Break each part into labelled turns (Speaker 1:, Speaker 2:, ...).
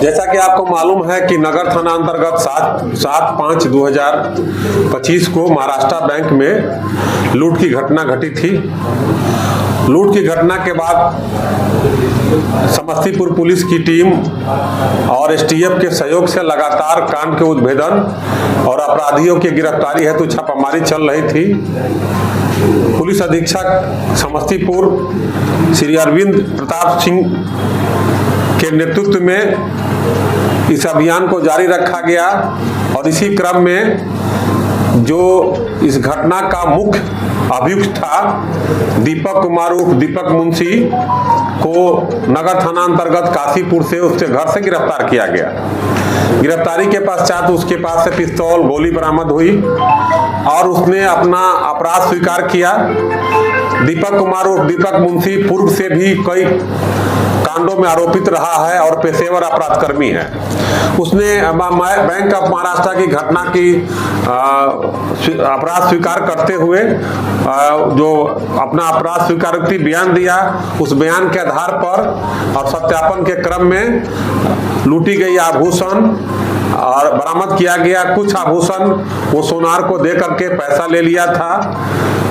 Speaker 1: जैसा कि आपको मालूम है कि नगर थाना अंतर्गत 7/5/2025 को महाराष्ट्र बैंक में लूट की घटना घटी थी। लूट की घटना के बाद समस्तीपुर पुलिस की टीम और एसटीएफ के सहयोग से लगातार कांड के उद्भेदन और अपराधियों की गिरफ्तारी हेतु छापामारी चल रही थी। पुलिस अधीक्षक समस्तीपुर श्री अरविंद प्रताप सिंह के नेतृत्व में इस अभियान को जारी रखा गया और इसी क्रम में जो इस घटना का मुख्य अभियुक्त था दीपक कुमार उर्फ दीपक मुंशी को नगर थाना अंतर्गत काशीपुर से उसके घर से गिरफ्तार किया गया। गिरफ्तारी के पश्चात उसके पास से पिस्तौल गोली बरामद हुई और उसने अपना अपराध स्वीकार किया। दीपक कुमार उर्फ दीपक मुंशी पूर्व से भी कई कांडों में आरोपित रहा है और पेशेवर अपराधकर्मी है। उसने बैंक ऑफ महाराष्ट्र की घटना की अपराध स्वीकार करते हुए जो अपना अपराध स्वीकारोक्ति बयान दिया, उस बयान के आधार पर और सत्यापन के क्रम में लूटी गई आभूषण और बरामद किया गया। कुछ आभूषण वो सोनार को दे करके पैसा ले लिया था।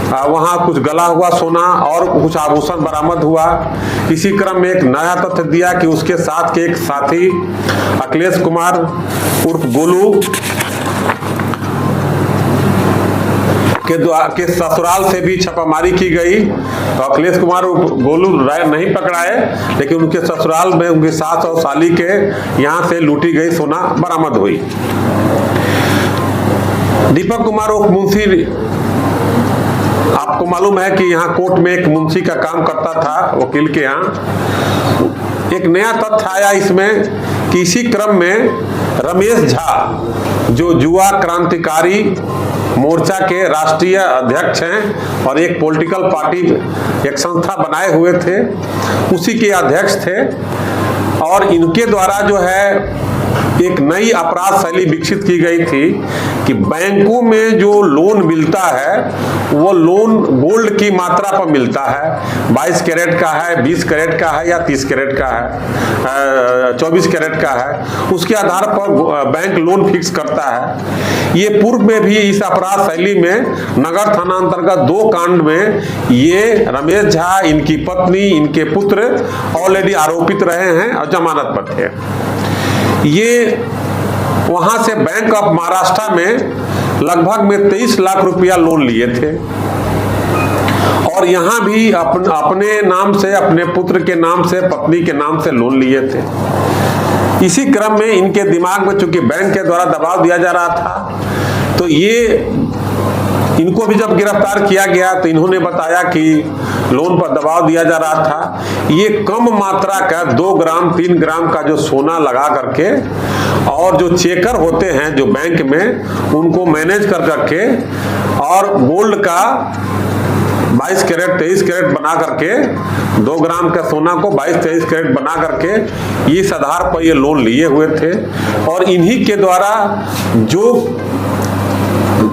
Speaker 1: वहां कुछ गला हुआ सोना और कुछ आभूषण बरामद हुआ। इसी क्रम में एक नया तथ्य दिया कि उसके साथ के एक साथी अखिलेश कुमार उर्फ गोलू के ससुराल से भी छापामारी की गई। तो अखिलेश कुमार उर्फ गोलू नहीं पकड़ाए, लेकिन उनके ससुराल में उनकी सास और साली के यहाँ से लूटी गई सोना बरामद हुई। दीपक कुमार उर्फ मुंशी, आपको मालूम है कि यहाँ कोर्ट में एक मुंशी का काम करता था, वकील के यहाँ। एक नया तथ्य आया इसमें कि इसी क्रम में रमेश झा जो युवा क्रांतिकारी मोर्चा के राष्ट्रीय अध्यक्ष हैं और एक पॉलिटिकल पार्टी एक संस्था बनाए हुए थे, उसी के अध्यक्ष थे। और इनके द्वारा जो है एक नई अपराध शैली विकसित की गई थी कि बैंकों में जो लोन मिलता है वो लोन गोल्ड की मात्रा पर मिलता है। 22 कैरेट का है, 20 कैरेट का है या 30 कैरेट का है, 24 कैरेट का है। उसके आधार पर बैंक लोन फिक्स करता है। ये पूर्व में भी इस अपराध शैली में नगर थाना अंतर्गत 2 कांड में ये रमेश झा, इनकी पत्नी, इनके पुत्र ऑलरेडी आरोपित रहे हैं और जमानत पर थे। ये वहां से बैंक ऑफ महाराष्ट्र में लगभग में 23 लाख रुपया लोन लिए थे और यहाँ भी अपने नाम से, अपने पुत्र के नाम से, पत्नी के नाम से लोन लिए थे। इसी क्रम में इनके दिमाग में चूंकि बैंक के द्वारा दबाव दिया जा रहा था, तो ये इनको भी जब गिरफ्तार किया गया तो इन्होंने बताया कि लोन पर दबाव दिया जा रहा था। ये कम मात्रा का 2 ग्राम 3 ग्राम का जो सोना लगा करके और जो चेकर होते हैं जो बैंक में, उनको मैनेज कर रखे और गोल्ड का 22 कैरेट 23 कैरेट बना करके 2 ग्राम का सोना को 22-23 कैरेट बना करके इस आधार पर ये लोन लिए हुए थे। और इन्हीं के द्वारा जो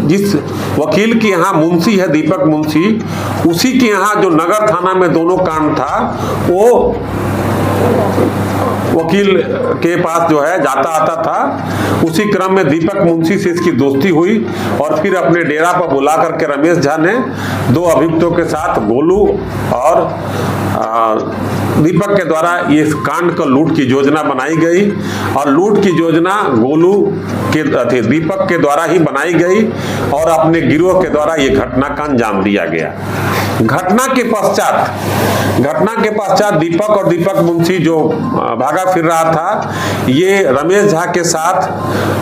Speaker 1: जिस वकील के यहाँ मुंशी है दीपक मुंशी, उसी के यहाँ जो नगर थाना में दोनों कांड था, वो वकील के पास जो है जाता आता था। उसी क्रम में दीपक मुंशी से इसकी दोस्ती हुई और फिर अपने डेरा पर बुला करके रमेश झा ने 2 अभियुक्तों के साथ गोलू और दीपक के द्वारा ये कांड का लूट की योजना बनाई गई और लूट की योजना गोलू के दीपक के द्वारा ही बनाई गई और अपने गिरोह के द्वारा ये घटना का अंजाम दिया गया। घटना के पश्चात दीपक और दीपक मुंशी जो भागा फिर रहा था, ये रमेश झा के साथ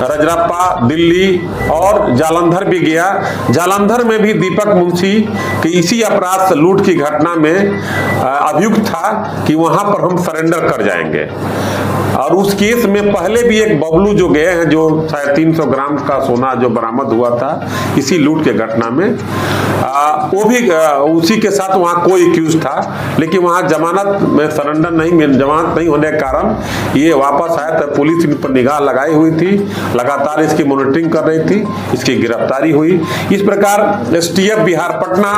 Speaker 1: रजरप्पा, दिल्ली और जालंधर भी गया। जालंधर में भी दीपक मुंशी के इसी अपराध से लूट की घटना में अभियुक्त था कि वहां पर हम सरेंडर कर जाएंगे। और उस केस में पहले भी एक बबलू जो गए हैं, जो 350 ग्राम का सोना जो बरामद हुआ था इसी लूट के घटना में, वो भी उसी के साथ वहाँ कोई एक्यूज था, लेकिन वहाँ जमानत में सरेंडर जमानत नहीं होने के कारण ये वापस आया। तो पुलिस इन पर निगाह लगाई हुई थी, लगातार इसकी मॉनिटरिंग कर रही थी, इसकी गिरफ्तारी हुई। इस प्रकार एसटीएफ बिहार पटना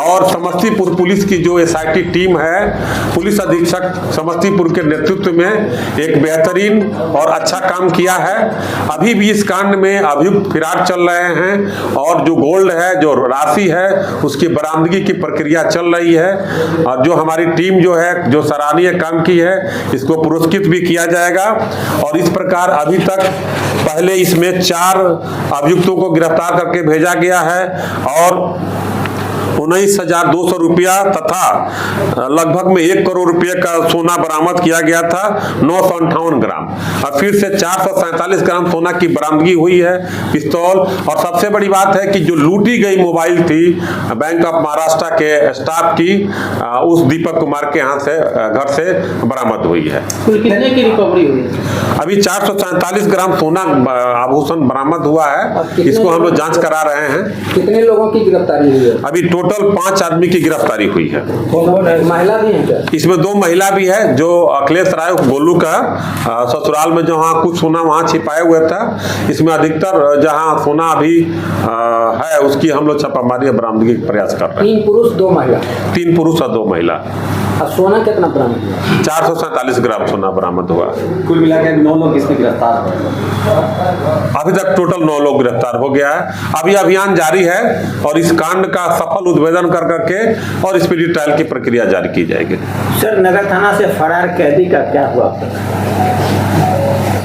Speaker 1: और समस्तीपुर पुलिस की जो एसआईटी टीम है, पुलिस अधीक्षक समस्तीपुर के नेतृत्व में एक एक बेहतरीन और अच्छा काम किया है। अभी भी इस कांड में अभियुक्त फरार चल रहे हैं और जो गोल्ड है, जो राशि है, उसकी बरामदगी की प्रक्रिया चल रही है। और जो हमारी टीम जो है, जो सराहनीय काम की है, इसको पुरस्कृत भी किया जाएगा। और इस प्रकार अभी तक पहले इसमें 4 अभियुक्तों को गिरफ्तार करके भेजा गया है और 19,200 रुपया तथा लगभग में 1 करोड़ रुपये का सोना बरामद किया गया था, 958 ग्राम। और फिर से 447 ग्राम सोना की बरामदगी हुई है, पिस्तौल। और सबसे बड़ी बात है कि जो लूटी गई मोबाइल थी बैंक ऑफ महाराष्ट्र के स्टाफ की, उस दीपक कुमार के यहाँ से घर से बरामद हुई है।
Speaker 2: कुल कितने की रिकवरी हुई है?
Speaker 1: अभी 447 ग्राम सोना आभूषण बरामद हुआ है। इसको हम लोग जांच करा रहे हैं।
Speaker 2: कितने लोगों की गिरफ्तारी हुई है?
Speaker 1: अभी टोटल 5 आदमी की गिरफ्तारी हुई है।
Speaker 2: महिला भी है क्या?
Speaker 1: इसमें 2 महिला भी है। जो अखिलेश राय गोलू का ससुराल में जहाँ कुछ सोना वहाँ छिपाया हुआ था, इसमें अधिकतर जहाँ सोना अभी है उसकी हम लोग छापामारी बरामदगी का प्रयास कर रहे हैं।
Speaker 2: 3 पुरुष 2 महिला।
Speaker 1: 3 पुरुष और 2 महिला।
Speaker 2: और सोना कितना बरामद हुआ?
Speaker 1: 447 ग्राम सोना बरामद हुआ।
Speaker 3: कुल मिलाकर 9 लोग इसमें गिरफ्तार हुए।
Speaker 1: अभी तक टोटल 9 लोग गिरफ्तार हो गया है। अभी अभियान जारी है और इस कांड का सफल उद्भेदन कर करके और इस पर ट्रायल की प्रक्रिया जारी की जाएगी।
Speaker 2: सर, नगर थाना से फरार कैदी का क्या हुआ?